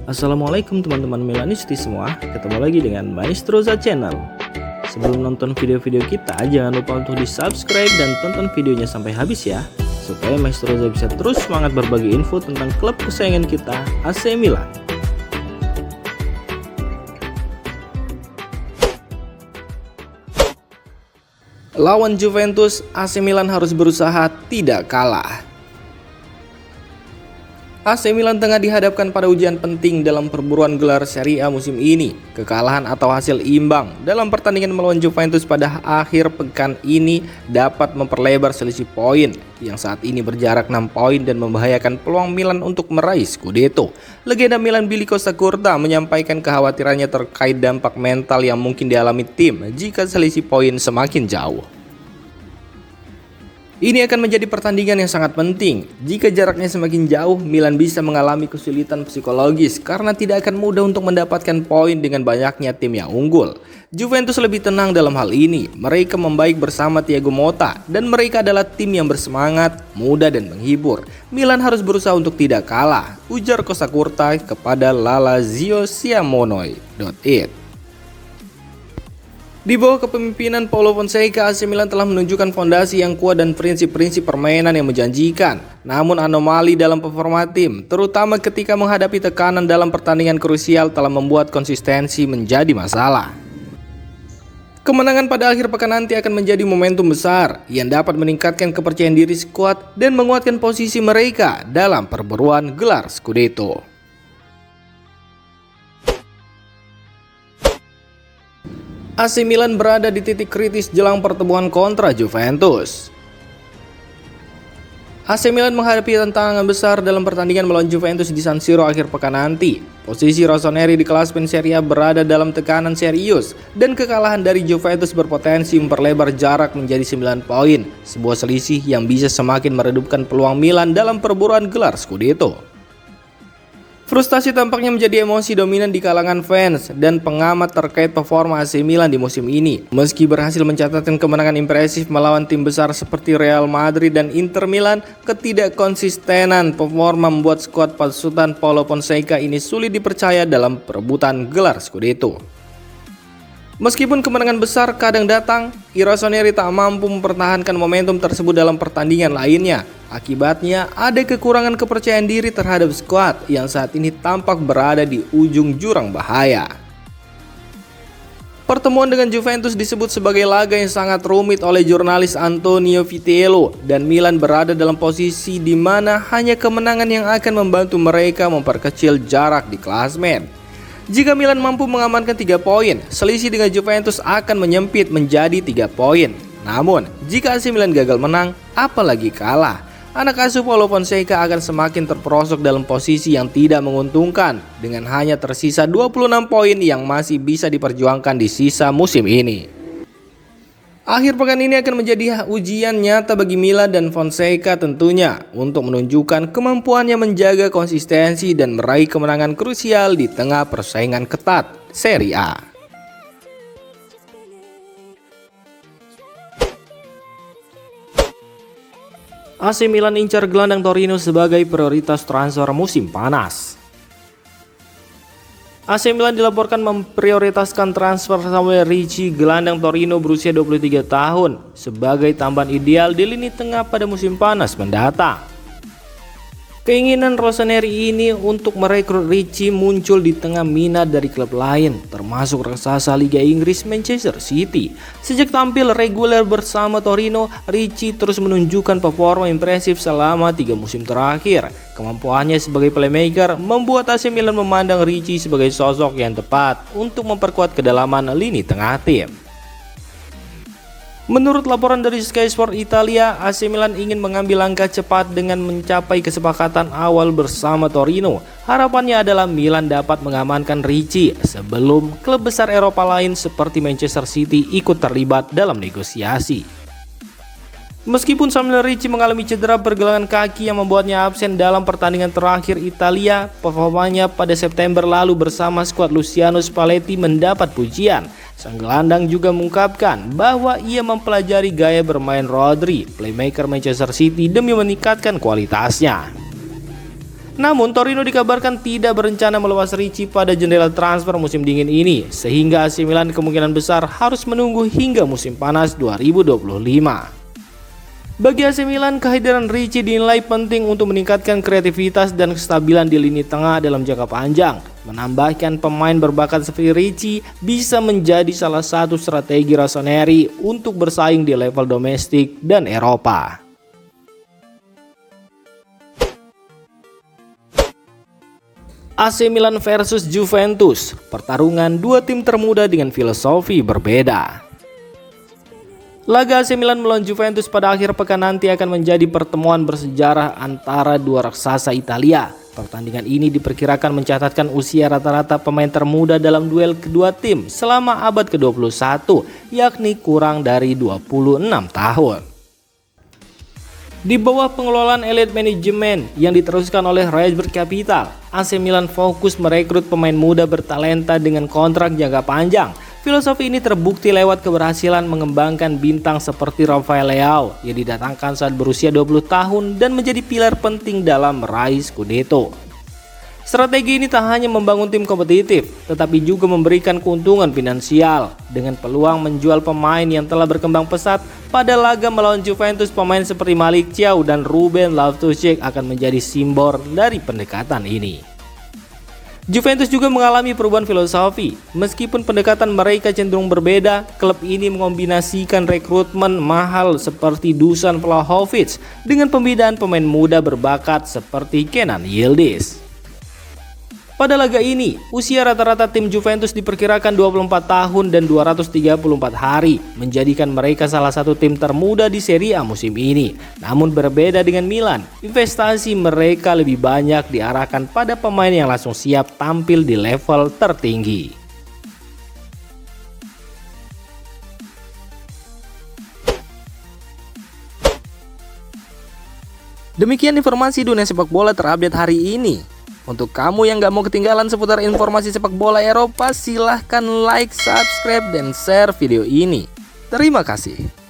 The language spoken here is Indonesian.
Assalamualaikum teman-teman Milanisti semua, ketemu lagi dengan Maestroza Channel. Sebelum nonton video-video kita, jangan lupa untuk di subscribe dan tonton videonya sampai habis ya, supaya Maestroza bisa terus semangat berbagi info tentang klub kesayangan kita, AC Milan. Lawan Juventus, AC Milan harus berusaha tidak kalah. AC Milan tengah dihadapkan pada ujian penting dalam perburuan gelar Serie A musim ini. Kekalahan atau hasil imbang dalam pertandingan melawan Juventus pada akhir pekan ini dapat memperlebar selisih poin yang saat ini berjarak 6 poin dan membahayakan peluang Milan untuk meraih Scudetto. Legenda Milan Billy Costa-Curta menyampaikan kekhawatirannya terkait dampak mental yang mungkin dialami tim jika selisih poin semakin jauh. Ini akan menjadi pertandingan yang sangat penting. Jika jaraknya semakin jauh, Milan bisa mengalami kesulitan psikologis karena tidak akan mudah untuk mendapatkan poin dengan banyaknya tim yang unggul. Juventus lebih tenang dalam hal ini. Mereka membaik bersama Thiago Motta dan mereka adalah tim yang bersemangat, muda dan menghibur. Milan harus berusaha untuk tidak kalah, ujar Costa-Curta kepada LaLazioSiamonoi.it. Di bawah kepemimpinan Paulo Fonseca, AC Milan telah menunjukkan fondasi yang kuat dan prinsip-prinsip permainan yang menjanjikan. Namun anomali dalam performa tim, terutama ketika menghadapi tekanan dalam pertandingan krusial, telah membuat konsistensi menjadi masalah. Kemenangan pada akhir pekan nanti akan menjadi momentum besar yang dapat meningkatkan kepercayaan diri skuad dan menguatkan posisi mereka dalam perburuan gelar Scudetto. AC Milan berada di titik kritis jelang pertemuan kontra Juventus. AC Milan menghadapi tantangan besar dalam pertandingan melawan Juventus di San Siro akhir pekan nanti. Posisi Rossoneri di klasemen Serie A berada dalam tekanan serius dan kekalahan dari Juventus berpotensi memperlebar jarak menjadi 9 poin, sebuah selisih yang bisa semakin meredupkan peluang Milan dalam perburuan gelar Scudetto. Frustasi tampaknya menjadi emosi dominan di kalangan fans dan pengamat terkait performa AC Milan di musim ini. Meski berhasil mencatatkan kemenangan impresif melawan tim besar seperti Real Madrid dan Inter Milan, ketidakkonsistenan performa membuat skuad pasutan Paulo Fonseca ini sulit dipercaya dalam perebutan gelar Scudetto. Meskipun kemenangan besar kadang datang, Rossoneri tak mampu mempertahankan momentum tersebut dalam pertandingan lainnya. Akibatnya, ada kekurangan kepercayaan diri terhadap skuad yang saat ini tampak berada di ujung jurang bahaya. Pertemuan dengan Juventus disebut sebagai laga yang sangat rumit oleh jurnalis Antonio Vitello, dan Milan berada dalam posisi di mana hanya kemenangan yang akan membantu mereka memperkecil jarak di klasemen. Jika Milan mampu mengamankan 3 poin, selisih dengan Juventus akan menyempit menjadi 3 poin. Namun, jika AC Milan gagal menang, apalagi kalah, anak asuh Paulo Fonseca akan semakin terperosok dalam posisi yang tidak menguntungkan dengan hanya tersisa 26 poin yang masih bisa diperjuangkan di sisa musim ini. Akhir pekan ini akan menjadi ujian nyata bagi Milan dan Fonseca tentunya untuk menunjukkan kemampuannya menjaga konsistensi dan meraih kemenangan krusial di tengah persaingan ketat Serie A. AC Milan incar gelandang Torino sebagai prioritas transfer musim panas. AC Milan dilaporkan memprioritaskan transfer Samuel Ricci, gelandang Torino berusia 23 tahun, sebagai tambahan ideal di lini tengah pada musim panas mendatang. Keinginan Rossoneri ini untuk merekrut Ricci muncul di tengah minat dari klub lain, termasuk raksasa Liga Inggris Manchester City. Sejak tampil reguler bersama Torino, Ricci terus menunjukkan performa impresif selama 3 musim terakhir. Kemampuannya sebagai playmaker membuat AC Milan memandang Ricci sebagai sosok yang tepat untuk memperkuat kedalaman lini tengah tim. Menurut laporan dari Sky Sport Italia, AC Milan ingin mengambil langkah cepat dengan mencapai kesepakatan awal bersama Torino. Harapannya adalah Milan dapat mengamankan Ricci sebelum klub besar Eropa lain seperti Manchester City ikut terlibat dalam negosiasi. Meskipun Samuel Ricci mengalami cedera pergelangan kaki yang membuatnya absen dalam pertandingan terakhir Italia, performanya pada September lalu bersama skuad Luciano Spalletti mendapat pujian. Sang gelandang juga mengungkapkan bahwa ia mempelajari gaya bermain Rodri, playmaker Manchester City, demi meningkatkan kualitasnya. Namun Torino dikabarkan tidak berencana melepas Ricci pada jendela transfer musim dingin ini, sehingga AC Milan kemungkinan besar harus menunggu hingga musim panas 2025. Bagi AC Milan, kehadiran Ricci dinilai penting untuk meningkatkan kreativitas dan kestabilan di lini tengah dalam jangka panjang. Menambahkan pemain berbakat seperti Ricci bisa menjadi salah satu strategi Rossoneri untuk bersaing di level domestik dan Eropa. AC Milan versus Juventus, pertarungan dua tim termuda dengan filosofi berbeda. Laga AC Milan melawan Juventus pada akhir pekan nanti akan menjadi pertemuan bersejarah antara dua raksasa Italia. Pertandingan ini diperkirakan mencatatkan usia rata-rata pemain termuda dalam duel kedua tim selama abad ke-21, yakni kurang dari 26 tahun. Di bawah pengelolaan elite manajemen yang diteruskan oleh Redbird Capital, AC Milan fokus merekrut pemain muda bertalenta dengan kontrak jangka panjang. Filosofi ini terbukti lewat keberhasilan mengembangkan bintang seperti Rafael Leao yang didatangkan saat berusia 20 tahun dan menjadi pilar penting dalam meraih Scudetto. Strategi ini tak hanya membangun tim kompetitif, tetapi juga memberikan keuntungan finansial. Dengan peluang menjual pemain yang telah berkembang pesat, pada laga melawan Juventus pemain seperti Malick Thiaw dan Ruben Loftus-Cheek akan menjadi simbol dari pendekatan ini. Juventus juga mengalami perubahan filosofi. Meskipun pendekatan mereka cenderung berbeda, klub ini mengombinasikan rekrutmen mahal seperti Dusan Vlahovic dengan pembinaan pemain muda berbakat seperti Kenan Yildiz. Pada laga ini, usia rata-rata tim Juventus diperkirakan 24 tahun dan 234 hari, menjadikan mereka salah satu tim termuda di Serie A musim ini. Namun berbeda dengan Milan, investasi mereka lebih banyak diarahkan pada pemain yang langsung siap tampil di level tertinggi. Demikian informasi dunia sepak bola terupdate hari ini. Untuk kamu yang gak mau ketinggalan seputar informasi sepak bola Eropa, silahkan like, subscribe, dan share video ini. Terima kasih.